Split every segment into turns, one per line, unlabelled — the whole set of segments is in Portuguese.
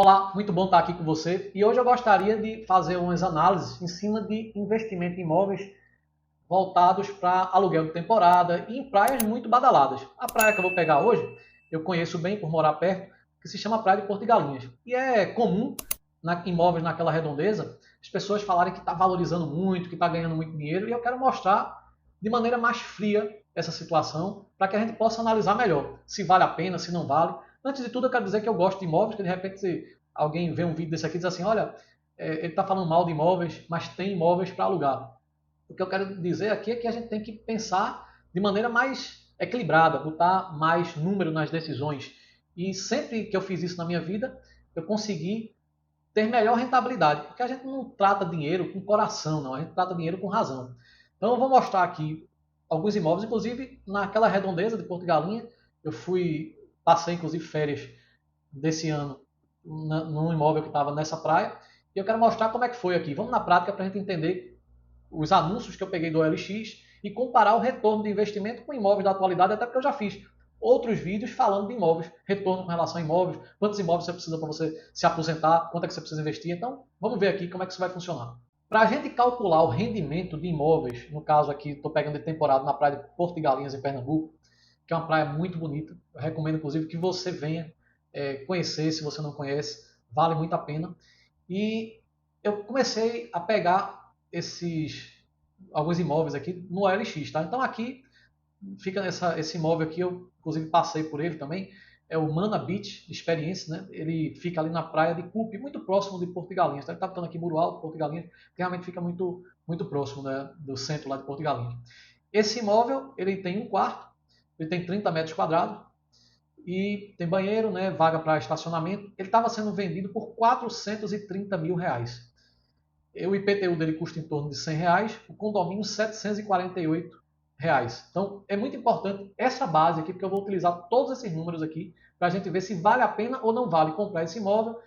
Olá, muito bom estar aqui com você. E hoje eu gostaria de fazer umas análises em cima de investimento em imóveis voltados para aluguel de temporada e em praias muito badaladas. A praia que eu vou pegar hoje, eu conheço bem por morar perto, que se chama Praia de Porto de Galinhas. E é comum, imóveis naquela redondeza, as pessoas falarem que está valorizando muito, que está ganhando muito dinheiro, e eu quero mostrar de maneira mais fria essa situação, para que a gente possa analisar melhor se vale a pena, se não vale. Antes de tudo, eu quero dizer que eu gosto de imóveis, que de repente se alguém vê um vídeo desse aqui e diz assim, olha, ele está falando mal de imóveis, mas tem imóveis para alugar. O que eu quero dizer aqui é que a gente tem que pensar de maneira mais equilibrada, botar mais número nas decisões. E sempre que eu fiz isso na minha vida, eu consegui ter melhor rentabilidade, porque a gente não trata dinheiro com coração, não, a gente trata dinheiro com razão. Então eu vou mostrar aqui alguns imóveis, inclusive naquela redondeza de Porto Galinha, eu passei inclusive férias desse ano num imóvel que estava nessa praia, e eu quero mostrar como é que foi aqui. Vamos na prática para a gente entender os anúncios que eu peguei do OLX e comparar o retorno de investimento com imóveis da atualidade, até porque eu já fiz outros vídeos falando de imóveis, retorno com relação a imóveis, quantos imóveis você precisa para você se aposentar, quanto é que você precisa investir. Então, vamos ver aqui como é que isso vai funcionar. Para a gente calcular o rendimento de imóveis, no caso aqui, estou pegando de temporada na praia de Porto de Galinhas, em Pernambuco, que é uma praia muito bonita. Eu recomendo, inclusive, que você venha conhecer, se você não conhece, vale muito a pena. E eu comecei a pegar alguns imóveis aqui no OLX, tá? Então aqui fica esse imóvel aqui, eu inclusive passei por ele também, é o Mana Beach Experience, né? Ele fica ali na praia de Cupe, muito próximo de Porto de Galinhas. Tá? Ele está botando aqui Muro Alto, Porto de Galinhas, que realmente fica muito, muito próximo, né, do centro lá de Porto de Galinhas. Esse imóvel, ele tem um quarto, ele tem 30 metros quadrados, e tem banheiro, né, vaga para estacionamento. Ele estava sendo vendido por 430 mil reais. O IPTU dele custa em torno de 100 reais, o condomínio 748 reais. Então é muito importante essa base aqui, porque eu vou utilizar todos esses números aqui para a gente ver se vale a pena ou não vale comprar esse imóvel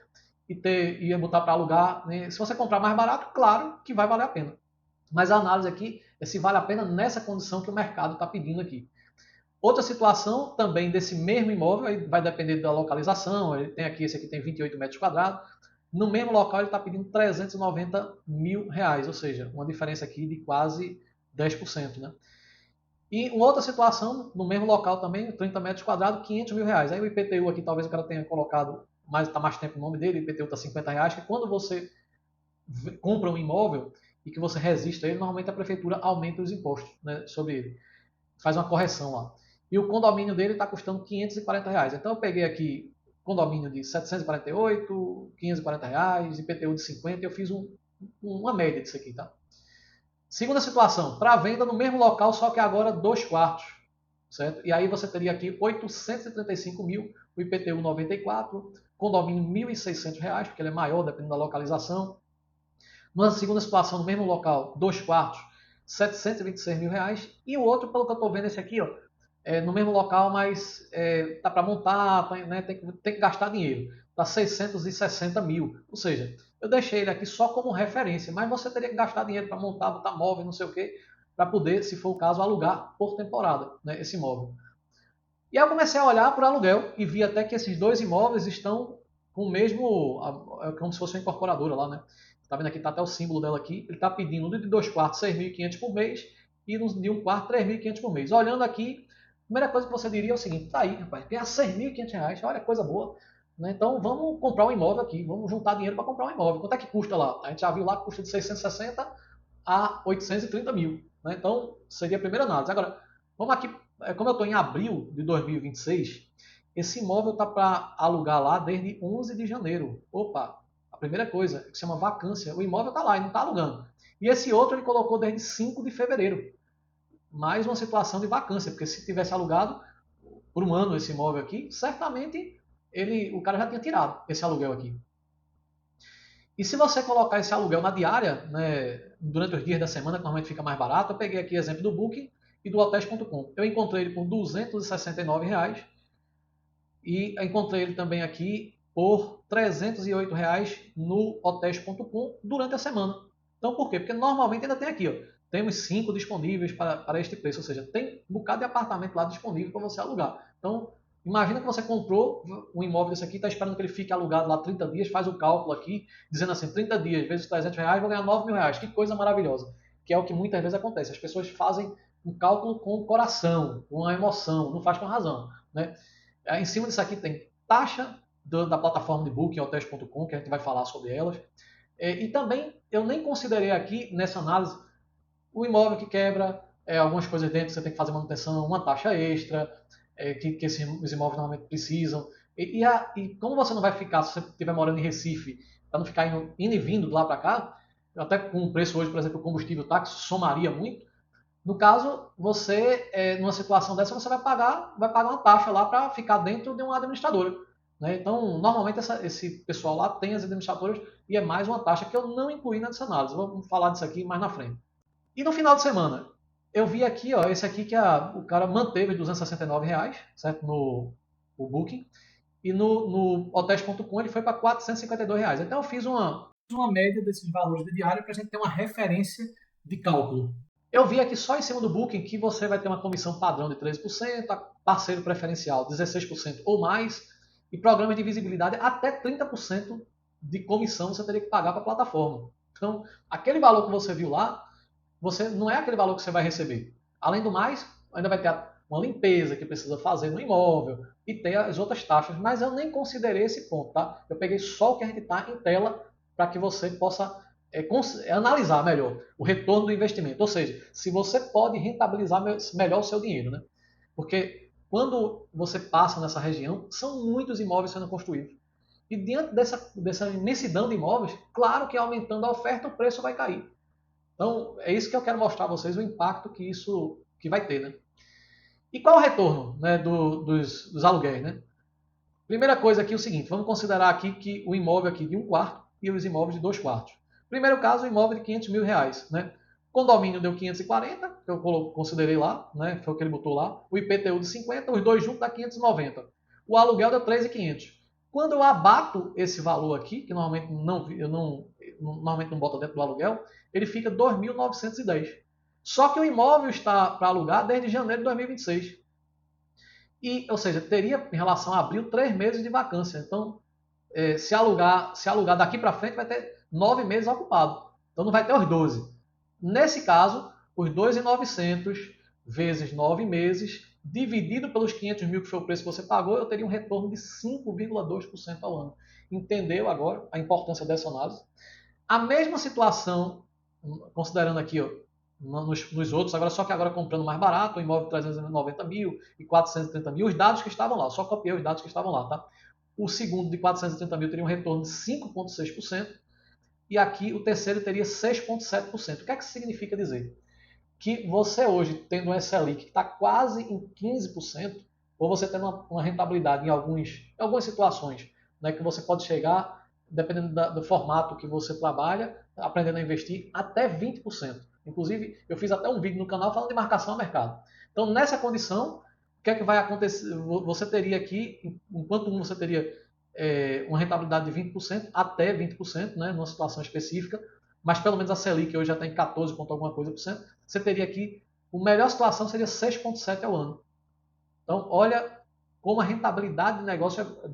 e botar para alugar. Né? Se você comprar mais barato, claro que vai valer a pena. Mas a análise aqui é se vale a pena nessa condição que o mercado está pedindo aqui. Outra situação também desse mesmo imóvel, aí vai depender da localização, ele tem aqui, esse aqui tem 28 metros quadrados, no mesmo local ele está pedindo 390 mil reais, ou seja, uma diferença aqui de quase 10%. Né? E uma outra situação, no mesmo local também, 30 metros quadrados, 500 mil reais. Aí o IPTU aqui talvez o cara tenha colocado, está mais tempo o nome dele, o IPTU está 50 reais, que quando você compra um imóvel e que você resiste a ele, normalmente a prefeitura aumenta os impostos, né, sobre ele, faz uma correção lá. E o condomínio dele está custando 540 reais. Então eu peguei aqui condomínio de 748, 540 reais, IPTU de 50, e eu fiz uma média disso aqui, tá? Segunda situação, para venda no mesmo local, só que agora 2 quartos, certo? E aí você teria aqui 835 mil, o IPTU 94, condomínio 1.600 reais, porque ele é maior dependendo da localização. Numa segunda situação, no mesmo local, 2 quartos, 726 mil reais. E o outro, pelo que eu estou vendo, esse aqui, ó, no mesmo local, mas tá para montar, né, tem que gastar dinheiro. Está 660 mil. Ou seja, eu deixei ele aqui só como referência, mas você teria que gastar dinheiro para montar, botar móvel, não sei o quê, para poder, se for o caso, alugar por temporada, né, esse imóvel. E aí eu comecei a olhar para o aluguel e vi até que esses dois imóveis estão com o mesmo, como se fosse uma incorporadora lá, né? Tá vendo aqui, tá até o símbolo dela aqui. Ele está pedindo de 2 quartos 6.500 por mês e de um quarto 3.500 por mês. Olhando aqui, a primeira coisa que você diria é o seguinte: tá aí, rapaz, ganhar 6.500 reais, olha coisa boa. Né? Então vamos comprar um imóvel aqui, vamos juntar dinheiro para comprar um imóvel. Quanto é que custa lá? A gente já viu lá que custa de 660 a 830 mil. Né? Então seria a primeira análise. Agora, vamos aqui, como eu estou em abril de 2026, esse imóvel está para alugar lá desde 11 de janeiro. Opa, a primeira coisa, que se chama vacância, o imóvel está lá e não está alugando. E esse outro ele colocou desde 5 de fevereiro. Mais uma situação de vacância, porque se tivesse alugado por um ano esse imóvel aqui, certamente o cara já tinha tirado esse aluguel aqui. E se você colocar esse aluguel na diária, né, durante os dias da semana, que normalmente fica mais barato, eu peguei aqui exemplo do Booking e do Hotels.com. Eu encontrei ele por R$ 269 reais e encontrei ele também aqui por R$ 308 reais no Hotels.com durante a semana. Então por quê? Porque normalmente ainda tem aqui, ó, temos 5 disponíveis para este preço, ou seja, tem um bocado de apartamento lá disponível para você alugar. Então Imagina que você comprou um imóvel desse aqui, está esperando que ele fique alugado lá 30 dias, faz o cálculo aqui, dizendo assim, 30 dias vezes R$ 300, vou ganhar R$ 9.000. Que coisa maravilhosa. Que é o que muitas vezes acontece. As pessoas fazem um cálculo com o coração, com a emoção, não faz com a razão. Né? Em cima disso aqui tem taxa da plataforma de booking, hotels.com, que a gente vai falar sobre elas. E também, eu nem considerei aqui, nessa análise, o imóvel que quebra, algumas coisas dentro que você tem que fazer manutenção, uma taxa extra, que os imóveis normalmente precisam. E como você não vai ficar, se você estiver morando em Recife, para não ficar indo e vindo de lá para cá, até com o preço hoje, por exemplo, o combustível táxi somaria muito. No caso, você, numa situação dessa, você vai pagar uma taxa lá para ficar dentro de uma administradora. Né? Então, normalmente esse pessoal lá tem as administradoras e é mais uma taxa que eu não incluí nessa análise. Vamos falar disso aqui mais na frente. E no final de semana, eu vi aqui, ó, esse aqui que o cara manteve R$ 269, certo? No o Booking. E no Hotels.com ele foi para R$ 452. Então eu fiz uma média desses valores de diário para a gente ter uma referência de cálculo. Eu vi aqui só em cima do Booking que você vai ter uma comissão padrão de 13%, parceiro preferencial 16% ou mais, e programas de visibilidade até 30% de comissão você teria que pagar para a plataforma. Então, aquele valor que você viu lá, você não é aquele valor que você vai receber. Além do mais, ainda vai ter uma limpeza que precisa fazer no imóvel e ter as outras taxas, mas eu nem considerei esse ponto, tá? Eu peguei só o que a gente está em tela para que você possa analisar melhor o retorno do investimento. Ou seja, se você pode rentabilizar melhor o seu dinheiro, né? Porque quando você passa nessa região, são muitos imóveis sendo construídos. E diante dessa imensidão de imóveis, claro que aumentando a oferta, o preço vai cair. Então, é isso que eu quero mostrar a vocês, o impacto que isso que vai ter, né? E qual é o retorno, né, dos aluguéis, né? Primeira coisa aqui é o seguinte, vamos considerar aqui que o imóvel aqui de 1 quarto e os imóveis de 2 quartos. Primeiro caso, o imóvel de R$ 500.000, né? Condomínio deu 540, que eu considerei lá, né? Foi o que ele botou lá. O IPTU de 50, os dois juntos dá 590. O aluguel deu 3.500. Quando eu abato esse valor aqui, que normalmente normalmente não boto dentro do aluguel, ele fica 2.910. Só que o imóvel está para alugar desde janeiro de 2026. Ou seja, teria em relação a abril 3 meses de vacância. Então, se alugar daqui para frente, vai ter 9 meses ocupado. Então não vai ter os 12. Nesse caso, os 2.900 vezes 9 meses, dividido pelos 500 mil que foi o preço que você pagou, eu teria um retorno de 5,2% ao ano. Entendeu agora a importância dessa análise? A mesma situação, considerando aqui ó, nos outros, agora só que agora comprando mais barato, o imóvel de 390 mil e 430 mil, os dados que estavam lá, só copiei os dados que estavam lá, tá? O segundo de 430 mil teria um retorno de 5,6%, e aqui o terceiro teria 6,7%. O que é que isso significa dizer? Que você hoje, tendo um SLIC que está quase em 15%, ou você tendo uma rentabilidade em algumas situações, né, que você pode chegar, dependendo do formato que você trabalha, aprendendo a investir, até 20%. Inclusive, eu fiz até um vídeo no canal falando de marcação a mercado. Então, nessa condição, o que é que vai acontecer? Você teria aqui, enquanto você teria uma rentabilidade de 20%, até 20%, né, numa situação específica, mas pelo menos a Selic hoje já está em 14 ponto alguma coisa por cento, você teria aqui, a melhor situação seria 6,7% ao ano. Então, olha como a rentabilidade do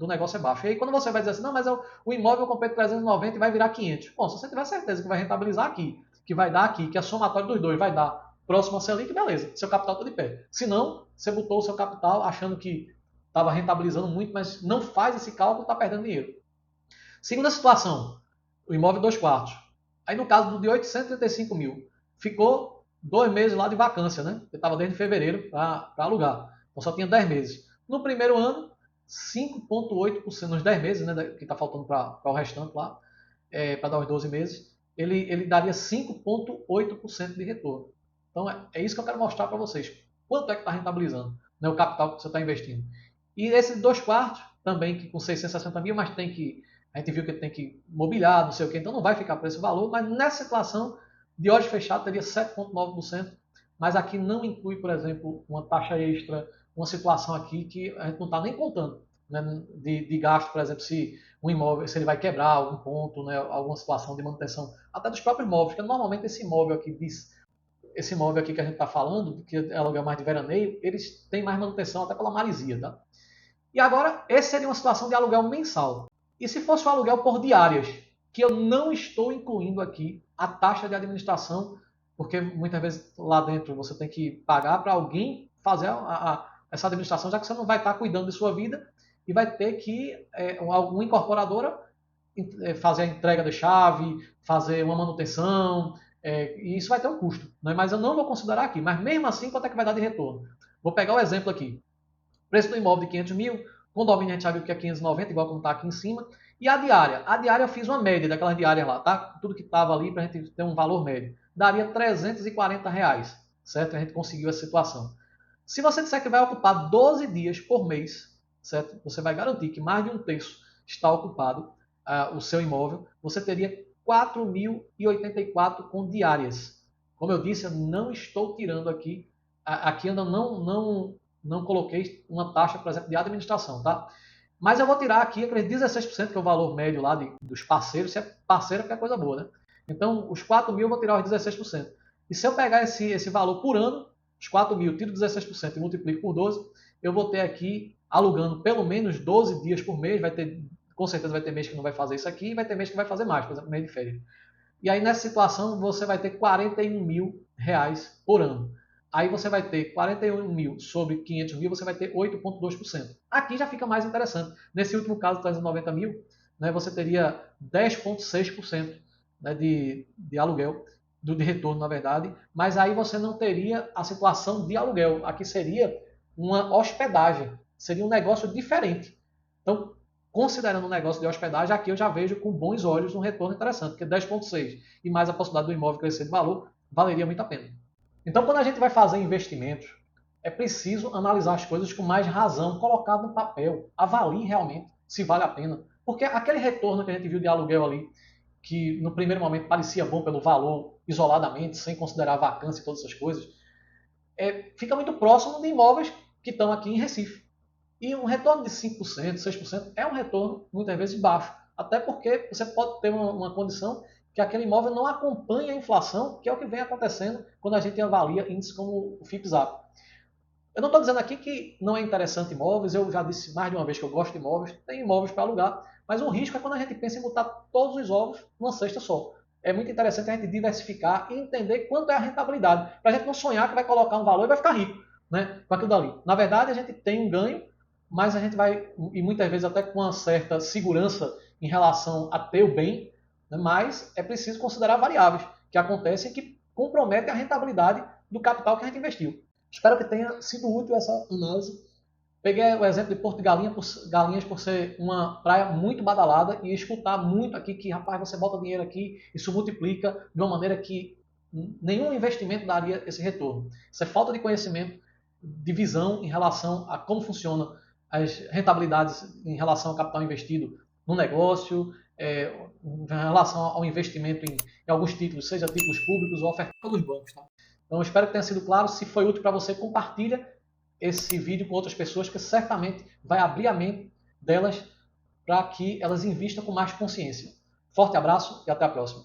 negócio é baixa. E aí, quando você vai dizer assim, não, mas o imóvel eu comprei 390 e vai virar 500. Bom, se você tiver certeza que vai rentabilizar aqui, que vai dar aqui, que a somatória dos dois vai dar próximo a Selic, beleza, seu capital está de pé. Se não, você botou o seu capital achando que estava rentabilizando muito, mas não faz esse cálculo, está perdendo dinheiro. Segunda situação, o imóvel 2 quartos. Aí no caso do de 835 mil, ficou 2 meses lá de vacância, né? Eu estava desde fevereiro para alugar. Então só tinha 10 meses. No primeiro ano, 5,8%, nos 10 meses, né? Que está faltando para o restante lá, para dar os 12 meses, ele daria 5,8% de retorno. Então é isso que eu quero mostrar para vocês. Quanto é que está rentabilizando, né, o capital que você está investindo. E esse 2 quartos, também que com 660 mil, mas a gente viu que tem que mobiliar, não sei o que, então não vai ficar por esse valor, mas nessa situação, de olhos fechados, teria 7,9%, mas aqui não inclui, por exemplo, uma taxa extra, uma situação aqui que a gente não está nem contando, né, de gasto, por exemplo, se um imóvel, se ele vai quebrar algum ponto, né, alguma situação de manutenção, até dos próprios imóveis, porque normalmente esse imóvel aqui que a gente está falando, que é aluguel mais de veraneio, eles têm mais manutenção até pela marisia, tá? E agora, essa seria uma situação de aluguel mensal. E se fosse um aluguel por diárias, que eu não estou incluindo aqui a taxa de administração, porque muitas vezes lá dentro você tem que pagar para alguém fazer essa administração, já que você não vai estar cuidando de sua vida e vai ter que alguma incorporadora fazer a entrega da chave, fazer uma manutenção, e isso vai ter um custo. Né? Mas eu não vou considerar aqui. Mas mesmo assim, quanto é que vai dar de retorno? Vou pegar o exemplo aqui. Preço do imóvel de 500 mil, condomínio a gente já viu que é 590, igual como está aqui em cima. E a diária? A diária eu fiz uma média daquelas diárias lá, tá? Tudo que estava ali para a gente ter um valor médio. Daria R$340, certo? A gente conseguiu essa situação. Se você disser que vai ocupar 12 dias por mês, certo? Você vai garantir que mais de um terço está ocupado, o seu imóvel, você teria 4.084 com diárias. Como eu disse, eu não estou tirando aqui, aqui eu não coloquei uma taxa, por exemplo, de administração, tá? Mas eu vou tirar aqui aqueles 16%, que é o valor médio lá dos parceiros. Se é parceiro, que é coisa boa, né? Então, os 4 mil eu vou tirar os 16%. E se eu pegar esse valor por ano, os 4 mil, tiro 16% e multiplico por 12, eu vou ter aqui, alugando pelo menos 12 dias por mês, com certeza vai ter mês que não vai fazer isso aqui, e vai ter mês que vai fazer mais, por exemplo, mês de férias. E aí, nessa situação, você vai ter R$41.000 por ano. Aí você vai ter 41 mil sobre 500 mil, você vai ter 8,2%. Aqui já fica mais interessante. Nesse último caso, 390 mil, né, você teria 10,6%, né, de aluguel, de retorno, na verdade, mas aí você não teria a situação de aluguel. Aqui seria uma hospedagem, seria um negócio diferente. Então, considerando um negócio de hospedagem, aqui eu já vejo com bons olhos um retorno interessante, porque 10,6% e mais a possibilidade do imóvel crescer de valor, valeria muito a pena. Então, quando a gente vai fazer investimentos, é preciso analisar as coisas com mais razão, colocar no papel, avalie realmente se vale a pena. Porque aquele retorno que a gente viu de aluguel ali, que no primeiro momento parecia bom pelo valor isoladamente, sem considerar a vacância e todas essas coisas, fica muito próximo de imóveis que estão aqui em Recife. E um retorno de 5%, 6% é um retorno muitas vezes baixo. Até porque você pode ter uma condição que aquele imóvel não acompanha a inflação, que é o que vem acontecendo quando a gente avalia índices como o FIPZAP. Eu não estou dizendo aqui que não é interessante imóveis, eu já disse mais de uma vez que eu gosto de imóveis, tem imóveis para alugar, mas o risco é quando a gente pensa em botar todos os ovos numa cesta só. É muito interessante a gente diversificar e entender quanto é a rentabilidade, para a gente não sonhar que vai colocar um valor e vai ficar rico, né, com aquilo dali. Na verdade, a gente tem um ganho, mas a gente vai, e muitas vezes até com uma certa segurança em relação a ter o bem, né, mas é preciso considerar variáveis que acontecem e que comprometem a rentabilidade do capital que a gente investiu. Espero que tenha sido útil essa análise. Peguei o exemplo de Porto de Galinhas por ser uma praia muito badalada e escutar muito aqui que, rapaz, você bota dinheiro aqui, isso multiplica de uma maneira que nenhum investimento daria esse retorno. Isso é falta de conhecimento, de visão em relação a como funcionam as rentabilidades em relação ao capital investido no negócio, em relação ao investimento em alguns títulos, seja títulos públicos ou ofertados pelos bancos. Tá? Então, espero que tenha sido claro. Se foi útil para você, compartilha esse vídeo com outras pessoas, que certamente vai abrir a mente delas para que elas invistam com mais consciência. Forte abraço e até a próxima.